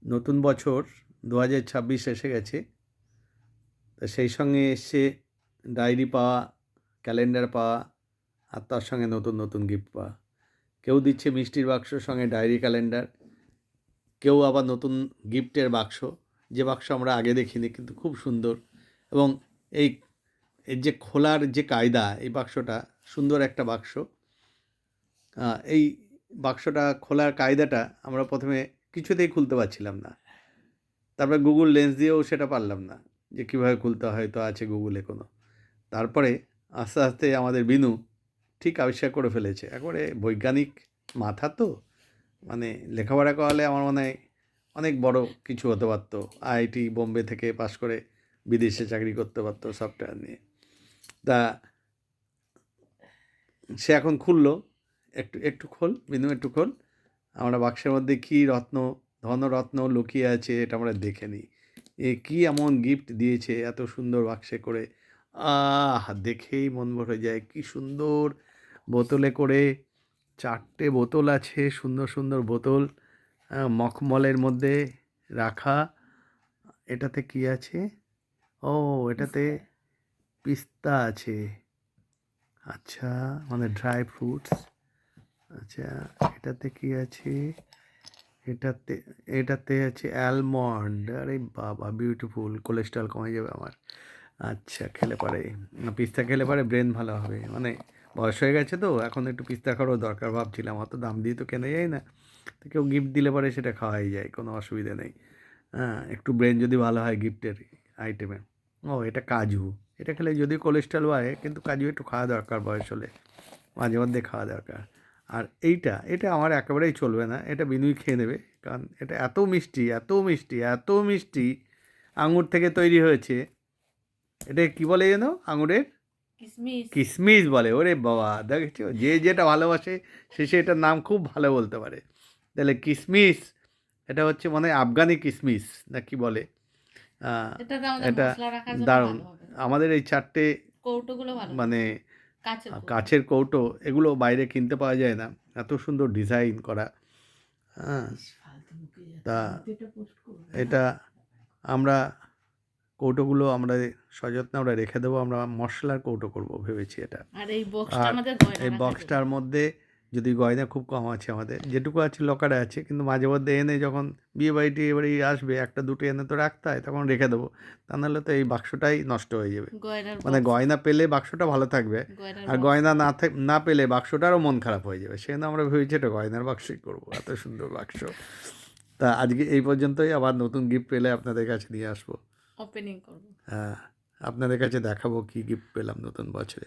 নতুন বছর 2026 এসে গেছে। তা সেই সঙ্গে এসছে ডায়েরি পাওয়া, ক্যালেন্ডার পাওয়া, আর তার সঙ্গে নতুন নতুন গিফট পাওয়া। কেউ দিচ্ছে মিষ্টির বাক্স সঙ্গে ডায়েরি ক্যালেন্ডার, কেউ আবার নতুন গিফটের বাক্স, যে বাক্স আমরা আগে দেখিনি কিন্তু খুব সুন্দর। এবং এই এর যে খোলার যে কায়দা, এই বাক্সটা সুন্দর একটা বাক্স। এই বাক্সটা খোলার কায়দাটা আমরা প্রথমে কিছুতেই খুলতে পারছিলাম না। তারপরে গুগল লেন্স দিয়েও সেটা পারলাম না যে কীভাবে খুলতে হয়, তো আছে গুগলে কোনো। তারপরে আস্তে আস্তে আমাদের বিনু ঠিক আবিষ্কার করে ফেলেছে। একবারে বৈজ্ঞানিক মাথা তো, মানে লেখাপড়া করালে আমার মনে হয় অনেক বড় কিছু হতে পারতো। আইআইটি বোম্বে থেকে পাশ করে বিদেশে চাকরি করতে পারতো সফটওয়্যার নিয়ে। তা সে এখন খুললো। একটু একটু খোল বিনু, একটু খোল। আমরা বাক্সের মধ্যে কী ধনরত্ন লুকিয়ে আছে এটা আমরা দেখে নিই। এ কী এমন গিফট দিয়েছে এত সুন্দর বাক্সে করে! দেখেই মন ভরে যায়। কি সুন্দর বোতলে করে, 4টে বোতল আছে, সুন্দর সুন্দর বোতল, মখমলের মধ্যে রাখা। এটাতে কি আছে? ও, এটাতে পিস্তা আছে। আচ্ছা, মানে ড্রাই ফ্রুটস। আচ্ছা, এটাতে কি আছে? এটাতে এটাতে আছে অ্যালমন্ড। আরে বাবা, বিউটিফুল! কোলেস্ট্রল কমে যাবে আমার। আচ্ছা, খেলে পারে পিস্তা খেলে পারে ব্রেন ভালো হবে। মানে বয়স হয়ে গেছে তো, এখন একটু পিস্তা খাওয়ারও দরকার ভাবছিলাম। অত দাম দিয়ে তো কেনা যায় না, তো কেউ গিফট দিলে পরে সেটা খাওয়াই যায়, কোনো অসুবিধা নেই। হ্যাঁ, একটু ব্রেন যদি ভালো হয় গিফটের আইটেমে। ও, এটা কাজু। এটা খেলে যদিও কোলেস্ট্রল বাড়ে, কিন্তু কাজু একটু খাওয়া দরকার বয়স হলে, মাঝে মধ্যে খাওয়া দরকার। আর এটা আমার একেবারেই চলবে না, এটা বিনুই খেয়ে নেবে। কারণ এটা এত মিষ্টি, এত মিষ্টি, এত মিষ্টি। আঙুর থেকে তৈরি হয়েছে। এটা কি বলে যেন আঙুরের? কিশমিশ বলে। ওরে বাবা, দেখেছো, যে যেটা ভালোবাসে সে সেটার নাম খুব ভালো বলতে পারে। তাহলে কিশমিশ, এটা হচ্ছে মানে আফগানি কিশমিশ না কি বলে। এটা দারুণ। আমাদের এই 4টে মানে কাচের কৌটো, এগুলো বাইরে কিনতে পাওয়া যায় না, এত সুন্দর ডিজাইন করা। হ্যাঁ, তা এটা আমরা কৌটোগুলো আমরা সযত্নে আমরা রেখে দেবো। আমরা মশলার কৌটো করব ভেবেছি এটা। আর এই বক্সটার মধ্যে যদি গয়না খুব কম আছে, আমাদের যেটুকু আছে লকারে আছে, কিন্তু মাঝে মধ্যে এনে যখন বিয়ে বাড়িটি এবারে আসবে, একটা দুটো এনে তো রাখতে হয়, তখন রেখে দেবো। তা নাহলে তো এই বাক্সটাই নষ্ট হয়ে যাবে। মানে গয়না পেলে বাক্সটা ভালো থাকবে, আর গয়না না পেলে বাক্সটারও মন খারাপ হয়ে যাবে। সেজন্য আমরা ভেবেছি এটা গয়নার বাক্সই করবো। এত সুন্দর বাক্স। তা আজকে এই পর্যন্তই। আবার নতুন গিফট পেলে আপনাদের কাছে নিয়ে আসবো। ওপেনিং করব। হ্যাঁ, আপনাদের কাছে দেখাবো কী গিফট পেলাম নতুন বছরে।